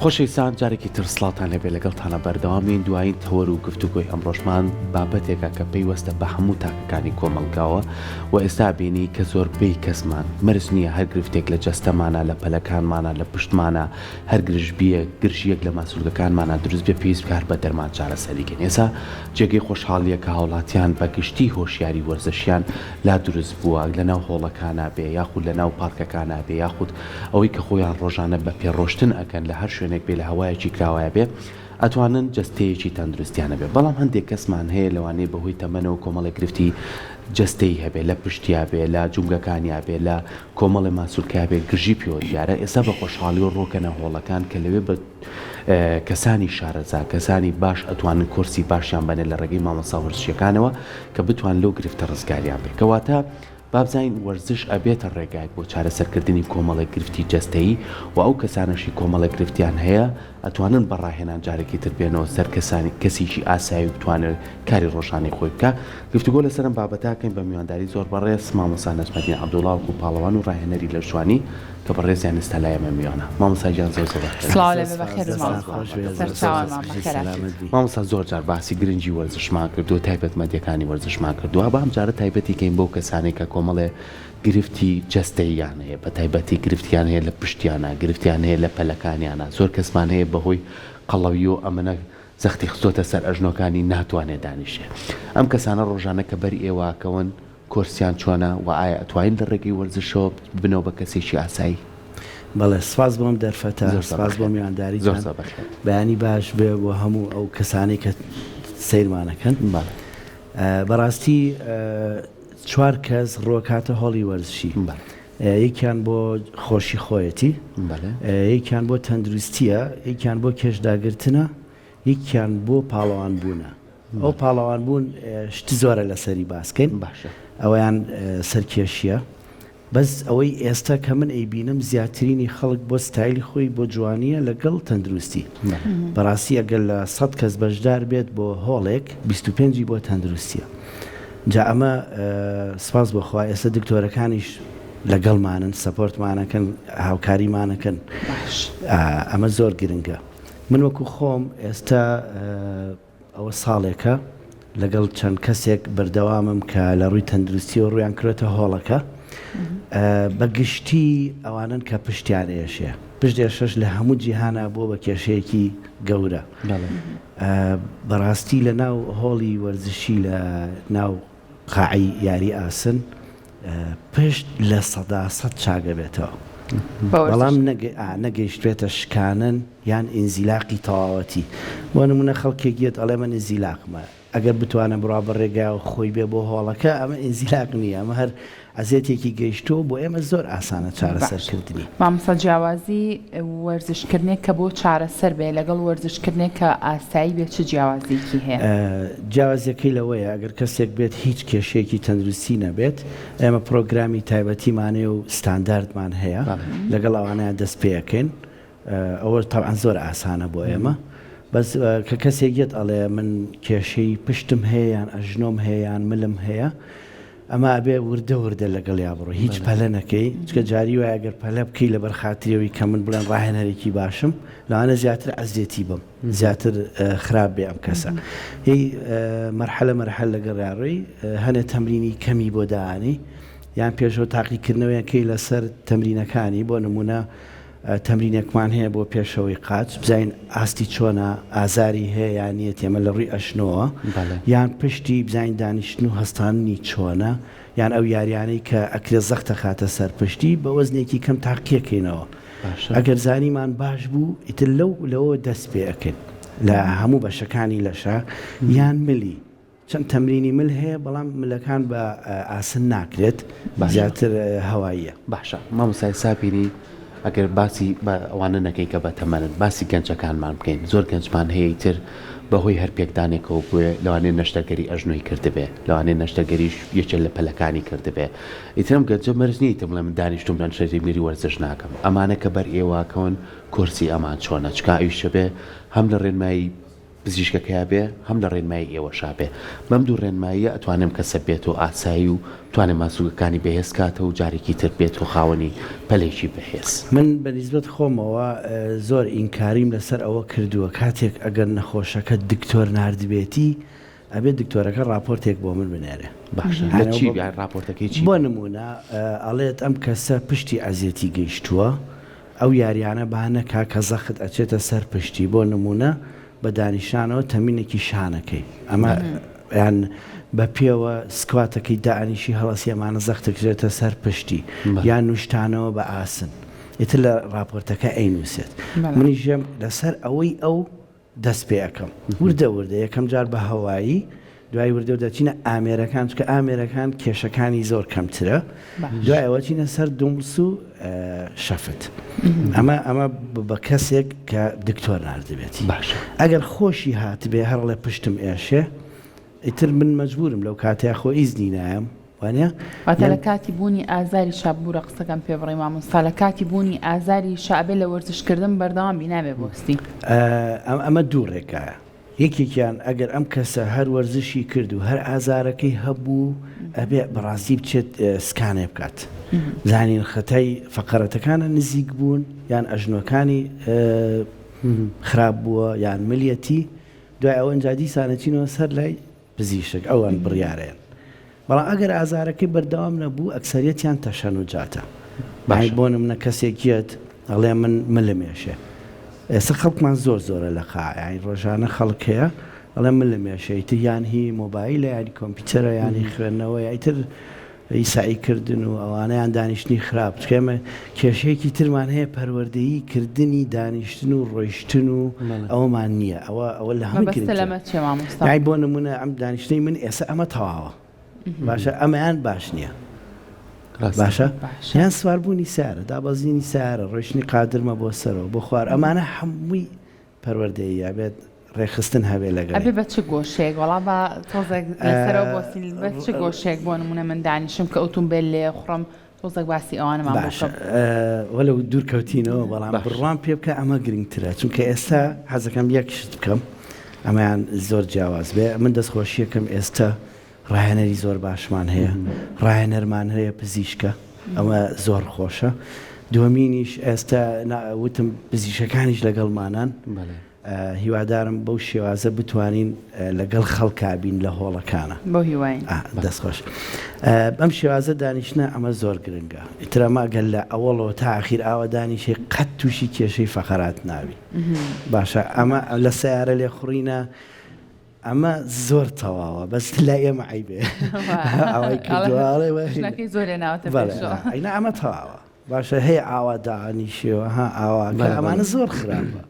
خۆشەویستان جارێکی تر سڵاتان لەبێ لەگەڵتانە بەردەوامین دوایین تەوەر و گفتوگۆی ئەمڕۆژمان بابەتێکە کە پێیوەستە بە هەموو تاکەکانی کۆمەلگاوە و ئێستا بینی کە زۆربەی کەسمان مەرج نییە هەر گرفتێک لە جەستەمانە لە پەلەکانمانە لە پشتمانە هەر گرژیەک لە ماسوولگەکانمانە دروست بێ پێویست کار بە دەرمان چارەسەریکەن. ئێستا جێگەی خۆشحاڵیە کە هاوڵاتیان بە گشتی هۆشیاری وەرزشیان لا دروست بووە لەناو هۆڵەکانە بێ یاخود لەناو پارکەکانە بێ یاخود ئەوەی کە خۆیان ڕۆژانە بە پێڕۆشتن ئەکەن لە هەر شوێنێک بێ لە هەوایەکی کراوایە بێ ئەتوانن جستەیەکی تەندروستیانە بێ. بەڵام هەندێک کەسمان هەیە لەوانەیە بەهۆی تەمەنەوە کۆمەڵی گرفتی جستەی هەبێ لە پشتیا بێ لە جومگەکانیا بێ لە کۆمەڵی ماسوولکە بێ گژی پێوە دیارە ئێستا بە خۆشحاڵی و ڕۆکەنە هۆڵەکان کە لەوێ بە کەسانی شارەزا کەسانی باش ئەتوانن کورسی باشیان بنێ لە ڕێگەی مامۆستا وەرزشیەکانەوە کە بتوان لەو گرفتە ڕزگاریان بێ. کەواتە بابزین ورزش ئەبێتە ڕێگایك بۆ چارەسەرکردنی کۆمەڵی گرفتی جەستەیی و ئەو کەسانەشی کۆمەڵی گرفتیان هەیە ئەتوانن بەڕاهێنان جارێکی تر بێنەوە سەر کەسیشی ئاسایی بتوانێت کاری ڕۆژانەی خۆی بکە. گفتوگۆ لەسەرم بابەتاکەین بە میوانداری زۆر بەڕێز مامۆستا نەجمەدین عەبدوڵڵاه و پاڵەوان و ڕاهێنەری لە جوانی کە بەڕێزیان ئێستا لای ئێمە میوانە. مامۆستا گیان زۆر مامۆستا زۆر جار باسی گرنگی وەرزشمان کردو تایبەتمەندیەکانی وەرزشمان کردووە بە ئەم جارە تایبەتی کەین بۆ کەسانێک کە کۆمەڵێ گرفتی جەستەییان هەیە بە تایبەتی گرفتیان هەیە لە پشتیانە گرفتیان هەیە لە پەلەکانیانە زۆر کەسمان هەیە بەهۆی قەڵەوی و ئەمەنە زەختی خستۆتە سەر ئەژنۆکانی ناتوانێت دانیشێ. ئەم کەسانە ڕۆژانە کە بەری ئێواکەون کۆرسیان چۆنە و ئایا ئەتوانین لە ڕێگەی وەرزشەوە بنەوە بە کەسێکی ئاسایی؟ بەڵێ سپاس بۆم دەرفەتە سپاس بۆ میوانداری بەیانی باش بێ بۆ هەموو ئەو کەسانی کە سیرمانەکەن. بەڕاستی 4 کەس ڕۆکاتە هۆڵی وەرزشی یەکیان بۆ خۆشی خۆیەتی یەکیان بۆ تەندروستیە یەکیان بۆ کێشداگرتنە یەکیان بۆ پاڵەوان بوونە. ئەو پاڵەوان بوون شتی زۆرە لەسەری باسکەین باشە ئەویان سەرکێشیە بەس ئەوەی ئێستا کە من ئەیبینم زیاترینی خەڵک بۆ ستایلی خۆی بۆ جوانیە لەگەڵ تەندروستی. بەڕاستی ئەگەر لە 100 کەس بەشدار بێت بۆ هۆڵێک 25 بۆ تەندروستیە. جا ئەمە سپاس بۆخوا ئێستا دکتۆرەکانیش لەگەڵمانن سەپۆرتمانەکەن هاوکاریمانەکەن ئەمە زۆر گرنگە. من وەکو خۆم ئێستا ئەوە ساڵێکە لەگەڵ چەند کەسێک بەردەوامم کە لە ڕووی تەندروستی و ڕویان کرێتە هۆڵەکە بەگشتی ئەوانن کە پشتیان ئێشێ پشت ئێشەش لە هەموو جیهانە بۆ بە کێشەیەکی گەورە. بەڕاستی لە ناو هۆڵی وەرزشی لە ناو قاعی یاری ئاسن پشت لە 100% چاگە بێتەوە بەڵام نەگەیشتێتە شکانن یان ئینزیلاقی تەواوەتی. بۆ نمونە خەڵکێکیت ئەڵێ من ئینزیلاقمە ئەگەر بتوانە بڕا بە ڕێگایەوە خۆی بێ بۆ هۆڵەکە ئەمە ئینزیلاق نییە ئەمە هەر ئەزیێتێکی گەیشتۆ بۆ ئێمە زۆر ئاسانە چارەسەرکردنی. مامۆستا جیاوازی وەرزشکردنێک کە بۆ چارەسەر بێ لەگەڵ وەرزشکردنێک کە ئاسایی بێت چه جیاوازیەکی هەیە؟ جیاوازیەکەی لەوەیە ئەگەر کەسێک بێت هیچ کێشەیەکی تەندروستی نەبێت ئێمە پرۆگرامی تایبەتیمانێ و ستانداردمان هەیە لەگەڵ ئەوانەیە دەست پێەکەین ئەوە تەبعاً زۆر ئاسانە بۆ ئێمە. بەس کە کەسێکیت ئەڵێ من کێشەی پشتم هەیە یان ئەژنۆم هەیە یان ملم هەیە ئەمە ئەبێ وردە لەگەڵ یا بڕۆ هیچ پەلە نەکەی چکە جاری وایە ئەگەر پەلە بکەی لەبەر خاتریەوەی کە من بڵێن ڕاهێنەرێکی باشم لەوانە زیاتر ئەزیەتی بم زیاتر خراپ بێ ئەم کەسە. هی مەرحەلە لەگەڵ ڕێڕووی هەنێ تەمرینی کەمی بۆ داهانی یان پێشەوە تاقیکردنەوەیەکەی لەسەر تەمرینەکانی بۆ نمونە تەمرینێکمان هەیە بۆ پێشەوەی قاچ بزین ئاستی چۆنە ئازاری هەیە یان نیەت ئێمە لە ڕووی ئەشنەوە یان پشتی بزین دانیشتن و هەستاننی چۆنە یان ئەو یاریانەی کە ئەکرێ زەختە خاتە سەر پشتی بە وەزنێکی کەم تاقیەکەینەوە. ئەگەر زانیمان باش بوو ئیتر لەوە دەست پێەکەن لە هەموو بەشەکانی لەشە یان ملی چەند تەمرینی مل هەیە بەڵام ملەکان بە ئاسن ناکرێت زیاتر هەواییە. باشە مامۆستای ساپیری ئەگەر باسی ئەوانە نەکەی کە بە تەمەنن باسی گەنجەکانمان بکەین زۆر گەنجمان هەیە تر بەهۆی هەر پێکدانێکەوە بووە لەوانێ نەشتەرگەری ئەژنۆی کردبێ لەوانێ نەشتەرگەریش یەکێ لە پەلەکانی کردبێ ئیترم گەنجە مەرجنی تم لە من دانیشتم لەن شەری میری وەرزش ناکەم ئەمانە کە بەر ئێواکەون کورسی ئەمان چۆنە چکە ئەویشە بێ هەم لە ڕێنمایی پزیشکەکەیا بێ هەم لە ڕێنمایی ئێوەشا بێ بەم دوو ڕێنماییە ئەتوانم کەسە بێت و ئاسایی و توانێ ماسوولەکانی بەهێز کاتە و جارێکی تر بێت و خاوەنی پەلێکی بەهێز. من بەنسبەت خۆمەوە زۆر ئینکاریم لەسەر ئەوە کردووە کاتێک ئەگەر نەخۆشەکە دکتۆر نردبێتی ئەبێت دکتۆرەکە راپۆرتێک بۆ من بنێرێ. باشە لە چی راپۆرتەکەی چی؟ بۆ نمونە ئەڵێت ئەم کەسە پشتی ئەزیەتی گەیشتووە ئەو یاریانە بانە کاکە زەخت ئەچێتە سەر پشتی بۆ نمونە بە دانیشانەوە تەمینێکی شانەکەی ئەمە یان بە پێوە سکواتەکەی دائنیشی هەڵەسی ئەمانە زەختەکرێتە سەر پشتی یان نوشتانەوە بە ئاسن ئیتر لە راپۆرتەکە ئەینووسێت منیژێم لەسەر ئەوەی ئەو دەست پێ ئەەکەم وردە یەکەم جار بە هەوایی دوای وردە دەچینە ئامێرەکان چکە ئامێرەکان کێشەکانی زۆر کەمترە دوای ئەوە چینە سەر دومس و شەفت ئەمە بە کەسێک کە دکتۆر نردبێتی ئەگەر خۆشی هاتبێ هەر لە پشتم ئێشێ ئیتر من مەجبورم لەو کاتەیە خۆ ئیزنی نایم وانە واتە لە کاتی بوونی ئازاری شابوورە قسەکەم پێ بڕێ مامۆستا لە کاتی بوونی ئازاری شابێ لە وەرزشکردن بەردەوامی نابێ بۆستی ئەمە دوو ڕێکایە یەکێکیان ئەگەر ئەم کەسە هەر وەرزشی کرد و هەر ئازارەکەی هەبوو ئەبێ بەڕاستی بچێت سکانێ بکات زانین خەتای فەقەرەتەکانە نزیک بوون یان ئەژنۆکانی خراپ بووە یان ملیەتی دوای ئەوە ئەنجادی سانەچینەوە سەر لای پزیشک ئەوان بڕیارەیەن بەڵام ئەگەر ئازارەکەی بەردەوام نەبوو ئەکسەریەتیان تەشەنوجاتە باش بۆ نمونە کەسێکیت ئەڵێ من ملمێشێ ئێستا خەڵکمان زۆرە لە قاعی ڕۆژانە خەڵکەیە ئەڵێ من لە مێشەیتر یان هی مۆبایلە ینی کۆمپیوتەرە ینی خوێندنەوە یایتر ئیسائیکردن و ئەوانەیان دانیشتنی خراپ چکەمە کێشەیەکی ترمان هەیە پەروەردەیی کردنی دانیشتن و ڕۆیشتن و ئەومان نییە ئەوە لە هەمای بۆ نمونە ئەم دانیشتنی من ئێستا ئەمە تەواوە باشە ئەمەیان باش نییە باشە یان سواربوونی سارە دابەزینی سارە ڕۆشنی قادرمە بۆ سەرەوە بۆ خوار ئەمانە هەمووی پەروەردەیە بێت ڕێخستن هەبێ لەگەڵ ئەبێ بە چ گۆشێک وەڵا بە تۆزێک لەسەرەوە بۆسی بە چ گۆشێک بۆ نمونە من دانیشم کە ئۆتۆمبیل لێ خوڕم تۆزێک باسی ئەوانەمان باشە وەلو دوورکەوتینەوە بەڵام بڕوان پێ بکە ئەمە گرنگترە چونکە ئێستا حەزەکەم یەکشت بکەم ئەمەیان زۆر جیاواز بێ من دەستخۆشیەکەم ئێستا ڕاهێنەری زۆر باشمان هەیە ڕاهێنەرمان هەیە پزیشکە ئەمە زۆر خۆشە دووەمینیش ئێستا وتم پزیشەکانیش لەگەڵمانان هیوادارم بەو شێوازە بتوانین لەگەڵ خەڵکابین لە هۆڵەکانە بۆ هیواین دەستخۆش بەم شێوازە دانیشتە ئەمە زۆر گرنگە ئیترەما گەل لە ئەوڵەوە تا ئاخیر ئاوە دانیشی قەت تووشی کێشەی فەقەرات ناوی باشە ئەمە لە سیارە لێ خوڕینە ئەمە زۆر تەواوە بەس لای ئێمە عیبێ ئەوەی کردوواڵێ زۆر ناوتە ئەینا ئەمە تەواوە باشە هەیە ئاوا دانیشەوە ها ئاواکە ئەمانە زۆر خراپە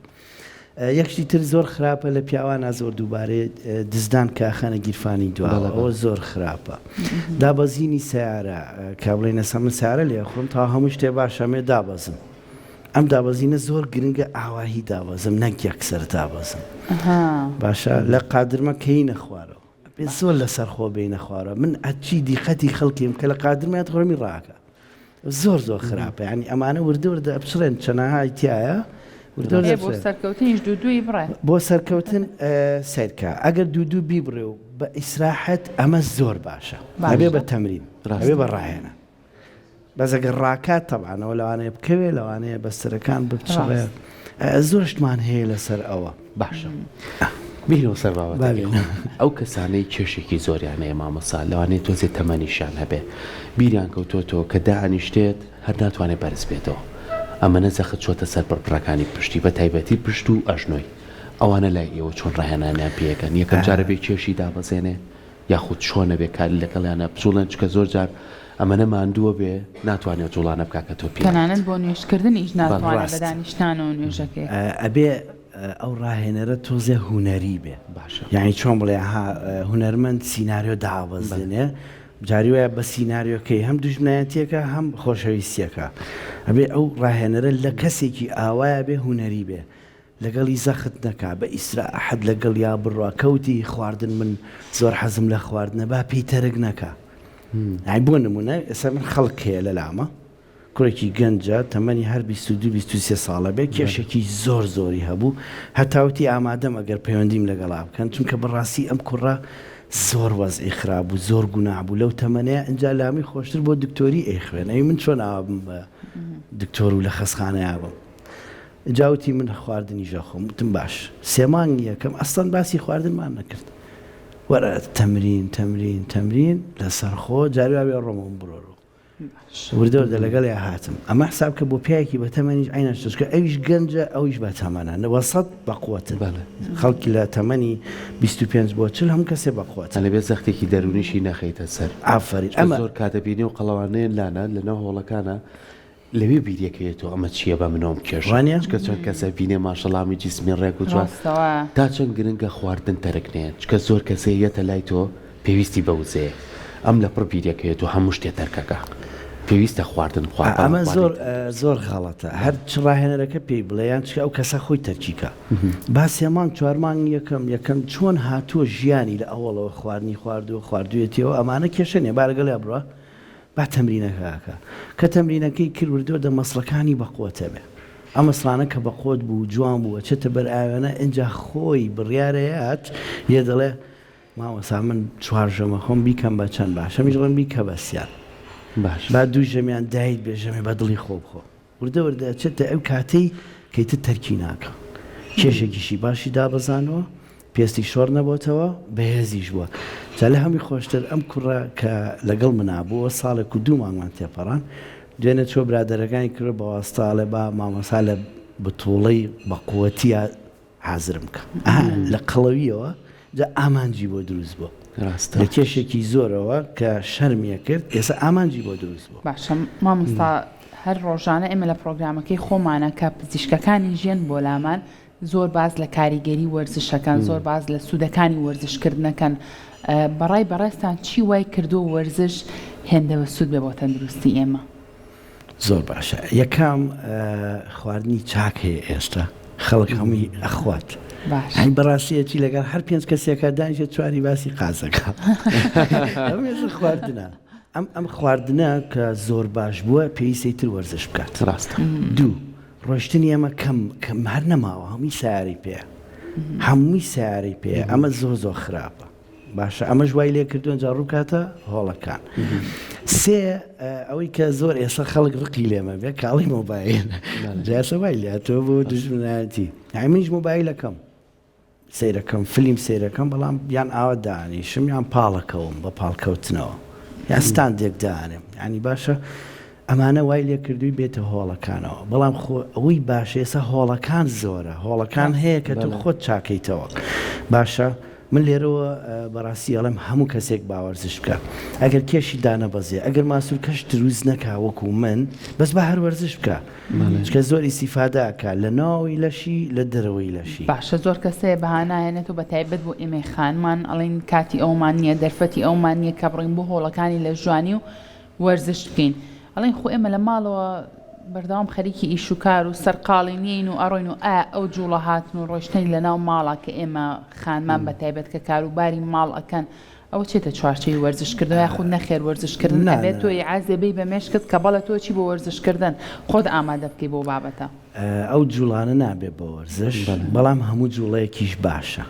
یەکشتی تر زۆر خراپە لە پیاوانە زۆر دووبارێ دزدان کاخانە گیرفانی دواوە ئەوە زۆر خراپە دابەزینی سیارە کابڵێ نەسە من سیارە لێ خۆم تا هەموو شتێ باشەمێ دابەزم ئەم دابەزینە زۆر گرنگە ئاواهی دابەزم نەک یەکسەر دابەزم باشە لە قادرمە کەی نەخوارەوە بێ زۆر لەسەر خۆ بێ نەخوارە من ئەچی دیقەتی خەڵکیم کە لە قادرمەیەت خۆمی ڕاکە زۆر خراپە ینی ئەمانە وردە ئەپچڕێن چەنەهای تایە بۆ سەرکەوتنیش دوودووی بڕێ بۆ سەرکەوتن سیرکە ئەگەر دوودوو بیبڕێ و بە ئیسراحەت ئەمە زۆر باشە ئەبێ بە تەمرین ئەبێ بە ڕاهێنە بەس ئەگەر ڕاکات تەبعانەوە لەوانەیە بکەوێ لەوانەیە بەستەرەکان بچڕێ زۆر شتمان هەیە لەسەر ئەوە باشە بیرەوە سەر باوەڕ ئەو کەسانەی کێشێکی زۆریانەیە مامۆستا لەوانەیە تۆزێت تەمەنیشان هەبێ بیریان کەوتۆتەوە کە دانیشتێت هەر ناتوانێت بەرز بێتەوە ئەمە نەزەخت چۆتە سەر پڕپڕەکانی پشتی بە تایبەتی پشت و ئەژنۆی ئەوانە لای ئێوە چۆن ڕاهێنانیان پێەکەن یەکەم جارە بێ کێشی دابەزێنێ یاخود چۆنە بێ کاری لەگەڵیانە بچوڵەن چکە زۆر جار ئەمەنە ماندووە بێ ناتوانێت جوڵانە بکە کە تۆ پێ تەنانەت بۆ نوێشکردنیش ناتوانێت بە دانیشتانەوە نوێژەکەی ئەبێ ئەو ڕاهێنەرە تۆزێ هوەری بێ باشە یعنی چۆن بڵێ هوەرمەند سیناریۆ دابەزێنێ جاری وایە بە سیناریۆکەی هەم دوژمنایەتیەکە هەم خۆشەویستیەکە ئەبێ ئەو ڕاهێنەرە لە کەسێکی ئاوایە بێ هوەری بێ لەگەڵی زەخت نەکا بە ئیسراحەت لەگەڵ یا بڕوا کەوتی خواردن من زۆر حەزم لە خواردنە با پێی تەرگ نەکا بۆ نمونە ئێستا من خەڵک هەیە لە لامە کوڕێکی گەنجە تەمەنی هەر 22-23 ساڵە بێ کێشێکی زۆری هەبوو هەتاوتی ئامادەم ئەگەر پەیوەندیم لەگەڵا بکەن چونکە بەڕاستی ئەم کوڕە زۆر وەزعی خراپ بوو زۆر گوناح بوو لەو تەمەنەیە ئەنجا لامی خۆشتر بۆ دکتۆری ئەیخوێن ئەی من چۆن ئاوابم بە دکتۆر و لە خەسخانەیە بم جاوتی من خواردنی ژەخۆم وتم باش سێمانگی یەکەم ئەستەن باسی خواردنمان نەکرد وەرە تەمرین لەسەر خۆ جاروابێ ڕۆمەوە بڕۆ وردە لەگەڵ هاتم ئەمە حساب کە بۆ پیاکی بە تەمەنیش ئاینەشتکە ئەویش گەنجە ئەویش بە تەمەنە نەوەسەد بەقوتن خەڵکی لە تەمەنی 25 بۆ 40 هەم کەسێ بەقوت لەبێت زەختێکی دەرونیشی نەخەیتە سەر ئافرین ئەمە زۆر کاتەبینی و قەڵەوانەیە لانە لەناو هۆڵەکانە لەوێ بیرەکەوێتەوە ئەمە چییە بە منەوەم کێشوانیان کە چۆن کەسە بینێ ماشەڵامی جیسمی ڕێک و جوان تا چەند گرنگە خواردن تەرکنێن چکە زۆر کەسەیەتە لای تۆ پێویستی بەوزەیە ئەم لە پڕ بیرەکەوێت و هەموو شتێ تەرکەکە پێویستە خواردن ئەمە زۆر غەڵەتە هەر چ ڕاهێنەرەکە پێی بڵێیان چکە ئەو کەسە خۆی تەرکیکە باسێمان چوارمان یەکەم چۆن هاتووە ژیانی لە ئەوڵەوە خواردنی خواردوێتەوە ئەمانە کێشەنێ بارگەڵێ بڕە با تەمرینەکەکە کە تەمرینەکەی کردوردەوە دە مەسڵەکانی بەقوتە بێ ئەم مەسڵانە کە بەقۆت بوو جوان بووە چێتە بەر ئاوێنە ئەجا خۆی بڕیارەیەات یە دەڵێ ماوەسا من چوارژەمە خۆم بیکەم بە چەند باشە میژڵم بیکە بەسیار باش با دوو ژەمیان دایت بێژەمێ بە دڵی خۆ بخۆ وردە چێتە ئەو کاتەی کەیتە تەرکی ناکە کێشێکیشی باشی دابەزانەوە پێستی شۆڕ نەبووتەوە بەهێزیش بووە جا لە هەمی خۆشتر ئەم کوڕە کە لەگەڵ منابووە ساڵێک و 2 مانگمان تێپەڕان دوێنێ چۆ برادەرەکانی کرد بە وەستاڵێ با مامەسا لە بتوڵەی بەقوەتیە حازرم کە لە قەڵەویەوە جا ئامانجی بۆ دروست بوو لە کێشێکی زۆرەوە کە شەرمیە کرد ئێستا ئامانجی بۆ دروست بوو باشە مامۆستا هەر ڕۆژانە ئێمە لە پرۆگرامەکەی خۆمانە کە پزیشکەکانی ژیان بۆ لامان زۆر باز لە کاریگەری وەرزشەکان زۆر باز لە سوودەکانی وەرزشکردنەکەن بەڕێستان چی وای کردو وەرزش هێندەوە سوود بێ بۆ تەندروستی ئێمە زۆر باشە یەکەم خواردنی چاک هەیە ئێستا خەڵک هەمووی ئەخوات ئەین بەڕاستیەتی لەگەڵ هەر 5 کەسێکە دانیشە چواری باسی قازەکە ئەمێژە خواردنە ئەم خواردنە کە زۆر باش بووە پێویستی تر وەرزش بکات ڕاستە دوو ڕۆشتنی ئەمە کەم هەر نەماوە هەمووی سیاری پێ هەمووی سیاری پێ ئەمە زۆر خراپە باشە ئەمەش وای لێ کردووە جا ڕووکاتە هۆڵەکان سێ ئەوەی کە زۆر ئێستا خەڵک ڕقی لێمە بێ کاڵی مۆبایل جاسە وای لاتەوە بۆ دژمنایەتی منیش مۆبایلەکەم سیرەکەم فلیم سیرەکەم بەڵام یان ئاوە دانیشم یان پاڵەکەوم بە پاڵکەوتنەوە یاستان دێک دانم ینی باشە ئەمانە وای لێ کردووی بێتە هۆڵەکانەوە بەڵام ئەوەی باشە ئێستا هۆڵەکان زۆرە هۆڵەکان هەیە کە تو خۆت چاکەیتەوە باشە من لێرەوە بەڕاستی ئەڵێم هەموو کەسێک باوەرزش بکە ئەگەر کێشی دانەبەزێ ئەگەر ماسوور کەش دروست نەکا وەکو من بەس بە هەر وەرزش بکە چکە زۆر ئیسیفادەکە لە ناوی لەشی لە دەرەوەی لەشی باشە زۆر کەسێ بەهانایەنێت و بە تایبەت بۆ ئێمەی خانمان ئەڵین کاتی ئەومان نییە دەرفەتی ئەومان نییە کە بڕین بۆ هۆڵەکانی لە جوانی و وەرزش بکەین ئەڵین خۆ ئێمە لە ماڵەوە بەردەوام خەریکی ئیش و کار و سەرقاڵی نین و ئەڕۆین و ئەو جوڵە هاتن و ڕۆشتنی لە ناو ماڵە کە ئێمە خانمان بە تایبەت کە کاروباری ماڵ ئەکەن ئەوە چێتە چوارچەی وەرزشکردن یا خود نەخێر وەرزشکردن ئەبێت تۆی عازێبەی بە مێشکت کە بەڵە تۆ چی بۆ وەرزشکردن خۆت ئامادە بکەی بۆ بابەتە ئەو جوڵانە نابێت بە وەرزش بەڵام هەموو جوڵەیەکیش باشە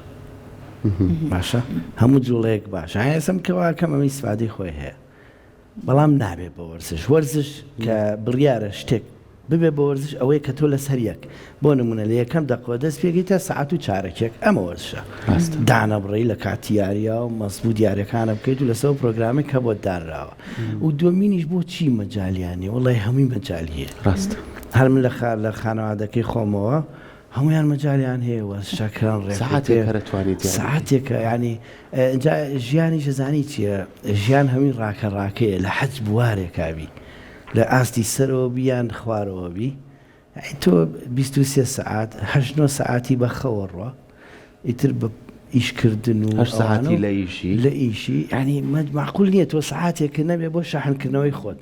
باشە هەموو جوڵەیەک باشە هەیەسم کەواکەم ئەمە ئیسفادەی خۆی هەیە بەڵام نابێت بە وەرزش کە بڕیارە شتێک ببێ بە وەرزش ئەوەیە کە تۆ لەسەر یەک بۆ نمونە لە یەکەم دەقەوە دەست پێگەیتە سەعات و چارەکێک ئەمە وەرزشە دانەبڕی لە کاتی یاریە و مەزبوط دیارەکانە بکەیت و لەسەر پرۆگرامی کە بۆ دانراوە و دومینیش بۆ چی مەجالیانێ وەڵای هەمووی مەجالیە ڕاست هەر من لە خانەوادەکەی خۆمەوە هەمویان مەجالیان هەیە وەرزشەکان ساعتێکە ینی ژیانی شەزانی چییە ژیان هەمووی ڕاکەڕاکەیە لە حەج بوارێکاوی لە ئاستی سەرەوە بیان خوارەوە بی تۆ 23 سعات 8 سعاتی بە خەوەڕوە ئیتر ئیشکردن و هەر سەعاتی لە ئیشی لە ئیشی ینی معقول نییە تۆ سەعاتێکە نەبێ بۆ شاحنکردنەوەی خۆت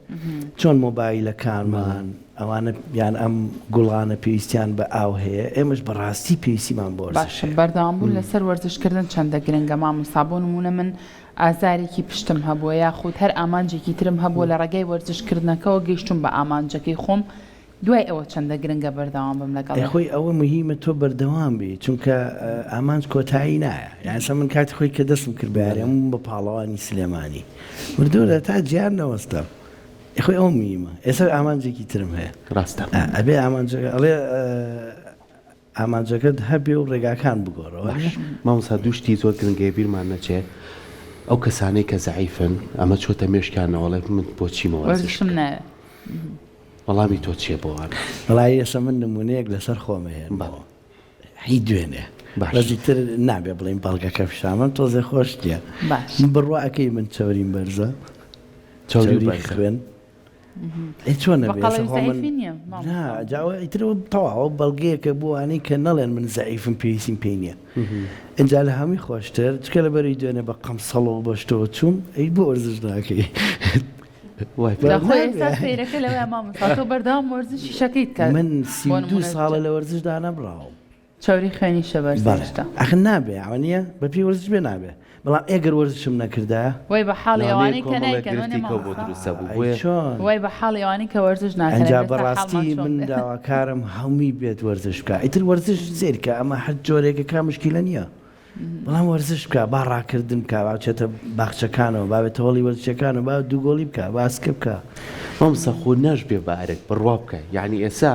چۆن مۆبایلەکانمان ئەوانە یان ئەم گوڵانە پێویستیان بە ئاو هەیە ئێمەش بەڕاستی پێویستیمان بۆ باش بەردەوامبوون لەسەر وەرزشکردن چەندە گرنگە مامۆستا بۆ نمونە من ئازارێکی پشتم هەبووە یاخود هەر ئامانجێکی ترم هەبووە لە ڕێگەی وەرزشکردنەکەەوە گەیشتم بە ئامانجەکەی خۆم دوای ئەوە چەندە گرنگە بەردەوام بم لەگەڵ خۆی ئەوە مهمە تۆ بەردەوام بی چونکە ئامانج کۆتایی نایە یانسە من کاتی خۆی کە دەستم کردبارێ ئەم بە پاڵەوانی سلێمانی مردوورە تا گیان نەوەستە خۆی ئەو میمە ئێستا ئامانجێکی ترم هەیە ڕاستە ئەبێ ئامانجەڵێ ئامانجەکەت هەبێ و ڕێگاکان بگۆڕەوە مامۆستا دووشتی زۆر گرنگەیە بیرمان نەچێت ئەو کەسانەی کە زەعیفن ئەمە چۆتە مێشکانەوەڵێ من بۆچیمەوە وەرزشم نایە وەڵامی تۆ چییە بۆوان وڵای ئێستا من نمونەیەک لەسەر خۆمەیە هی دوێنێ بەزیتر نابێ بڵین بەڵگەکە فشامن تۆزێ خۆش دیە بڕواکەی من چاوریم بەرزە چاوری خوێن چۆنە جاوە ئیترەوە تەواوە بەڵگەیەکە بۆوانەی کە نەڵێن من زەعیفم پێویستیم پێی نییە ئەجا لە هەمووی خۆشتر چکە لە بەری دوێنێ بە قەمسەڵەوە بەشتەوە چوم ئەی بۆ وەرزش ناکەی فێرەکە لەوەی مامۆستا تۆ بەردەوام وەرزشی شەکەیت کە من 32 ساڵە لە وەرزشدا نەبراوم چاوری خوێنی شەبەرشتا ئەخ نابێ ئەوانە بە پێی وەرزش بێ نابێ بەڵام ئێگەر وەرزشم نەکردایە وای بە حاڵی ئەوانەی کە نایکەن وای بە حاڵی ئەوانەی کە وەرزش ناکەن ئەنجا بەڕاستی من داواکارم هەمووی بێت وەرزش بکە ئیتر وەرزش زێرکە ئەمە هەر جۆرێکە کا مشکیلە نییە بەڵام وەرزش بکە با ڕاکردن بکە باچێتە باخچەکانەوە بابێت هەوڵی وەرزشەکانەوە با دووگۆڵی بکە باسکە بکە مامۆستا خۆ نەش بێ بارێک بڕوا بکە یعنی ئێستا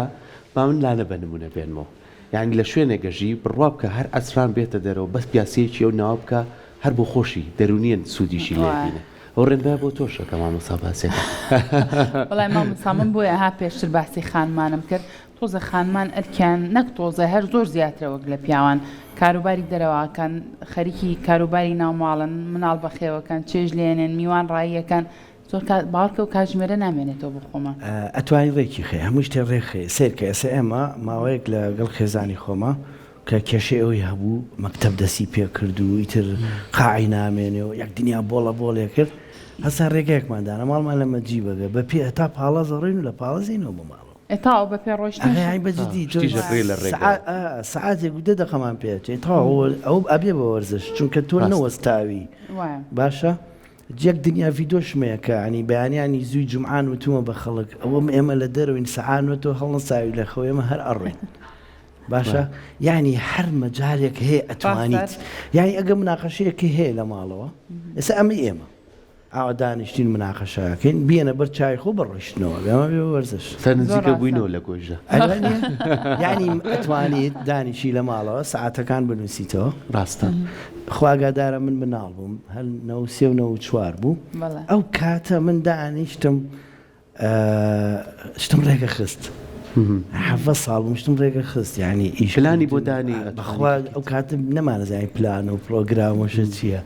با من لانە بە نمونە بێنمەوە یعنی لە شوێنێگەژی بڕوا بکە هەر ئەسران بێتە دەرەوە بەس پیاسەیەکی ئەو ناو بکە هەر بۆ خۆشی دەرونیان سوودیشی لێبینە ئەو ڕێنبای بۆ تۆشەکە مامۆستا باسێت وەڵای مامۆستا من بۆیە ها پێشتر باسی خانمانم کرد تۆزە خانمان ئەرکیان نەک تۆزە هەر زۆر زیاترە وەک لە پیاوان کاروباری دەرەوەکان خەریکی کاروباری ناوماڵن مناڵ بەخێوەکان چێژ لێنێن میوان ڕاییەکان زۆر باوکە و کاتژمێرە نامێنێتەوە بخۆمە ئەتوانی ڕێکی خێ هەموو شتێ ڕێخێ سێرکە ئێستا ئێمە ماوەیەک لەگەڵ خێزانی خۆمە کە کێشەی ئەوی هەبوو مەکتەب دەسی پێ کرد و ئیتر قاعی نامێنێ و یەک دنیا بۆڵێ کرد هەستا ڕێگەیەکماندانە ماڵمان لە مەجی بەگە بە پێ هەتا پاڵە زەڕین و لە پاڵەزینەوە بۆ ماڵەوە ئێتاوە بە پێ ڕۆشتن بەجددی سعاتێک دە دەقەمان پێچێت تاوە ئەو ئەبێ بە وەرزش چونکە تۆ نەوەستاوی باشە جێک دنیا ڤیدۆشمەیە کە ینی بەیانیانی زووی جمعان وتومە بە خەڵک ئەوەم ئێمە لە دەرەوەین سەعانوە تۆ هەڵنەساوی لە خەوە ئێمە هەر ئەڕێن باشە یعنی هەر مەجارێک هەیە ئەتوانیت یعنی ئەگە مناقەشەیەکی هەیە لە ماڵەوە ئێستا ئەمە ئێمە ئاوا دانیشتین مناقەشەکەین بێنە بەر چای خۆ بڕۆشتنەوە ئێمە بێ وەرزش سەرنجیکە بووینەوە لە گۆژە یعنی ئەتوانیت دانیشی لە ماڵەوە سەعاتەکان بنووسیتەوە ڕاستە خواگادارە من مناڵ بووم هەر 93 و 94 بوو ئەو کاتە من دانیشتم شتم ڕێگە خست حەفە ساڵ شتم ڕێگە خست یعنی ئیشلانی بۆ دانی بەخوا ئەو کاتم نەمانەزای پلان و پرۆگرامۆشە چییە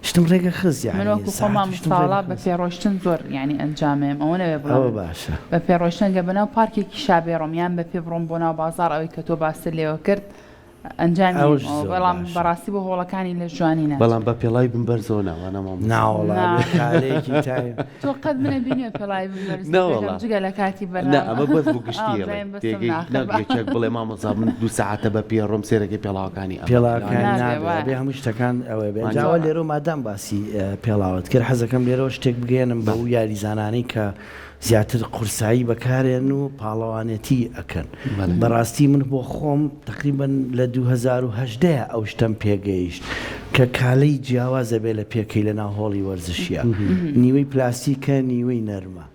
شتم ڕێگە خست منوەکو خۆمام ساڵا بە پێڕۆشتن زۆر یعنی ئەنجامێم ئەوە نەوێ بڵەوە باشە بە پێڕۆشتن گە بەناو پارکێکی شابێڕۆمیان بە پێ بڕۆم بۆ ناو بازار ئەوەی کە تۆ باستر لێوە کرد ئەنجامی بەڵام بەڕاستی بۆ هۆڵەکانی لە جوانینە بەڵام بە پێڵای بمبەر زۆنەوە ناوەڵێکی تۆ قەت منە بینێ پێڵای جگە لە کاتی بەر ئەمە بەس بوو گشتیەکێک بڵێ مامۆستا من 2 ساعتە بە پێڕۆم سێرەکەی پێڵاوەکانی پێڵاوەکانی هەموو شتەکان ئەوەی بێجاوە لێرە مادام باسی پێڵاوت کرد حەزەکەم لێرەوە شتێک بگەێنم بە و یاریزانانەی کە زیاتر قورسایی بەکارێن و پاڵەوانێتی ئەکەن بەڕاستی من بۆ خۆم تقریبن لە 2010 ئەو شتم پێگەیشت کە کالەی جیاوازە بێ لە پێکەی لە ناو هۆڵی وەرزشیە نیوەی پلاستیکە نیوەی نەرمە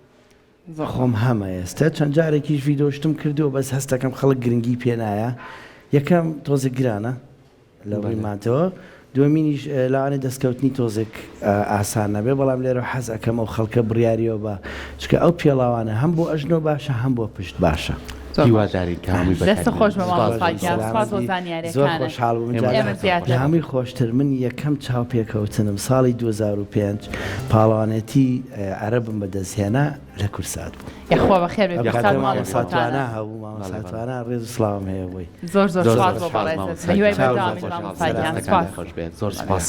خۆم هەمە ئێستا چەند جارێکیش ڤیدۆشتم کردووە بەس هەستەکەم خەڵک گرنگی پێ نایە یەکەم تۆزە گرانە لە ڕیماتەوە دووەمینیش لاوانێ دەستکەوتنی تۆزێک ئاسان نەبێ بەڵام لێرە حەز ئەەکەم ئەو خەڵکە بڕیاریەوە بە چکە ئەو پێڵاوانە هەم بۆ ئەژنۆ باشە هەم بۆ پشت باشە هیواداری کە هەمووی دەستە خۆش بە بەکاری ماڵپایان سپاس بۆ زۆر زانیاریەکانت خۆشحاڵ بووم ئێمە زیاتر هەمی خۆشتر من یەکەم چاوپێکەوتنم ساڵی 2005 پاڵەوانێتی عەرەبم بەدەستهێنا لە کورسات بوو. یاخوا بەخێر بێ کورسات ماڵی ساتوانە خۆتانە هەبوو مامەساتوانە ڕێز و سڵاوم هەیە بۆی زۆر زۆر سپاس بۆ بەڕێزت بە هیوای بەردەوامی ماڵپایان سپاس خۆش بێت زۆر سپاس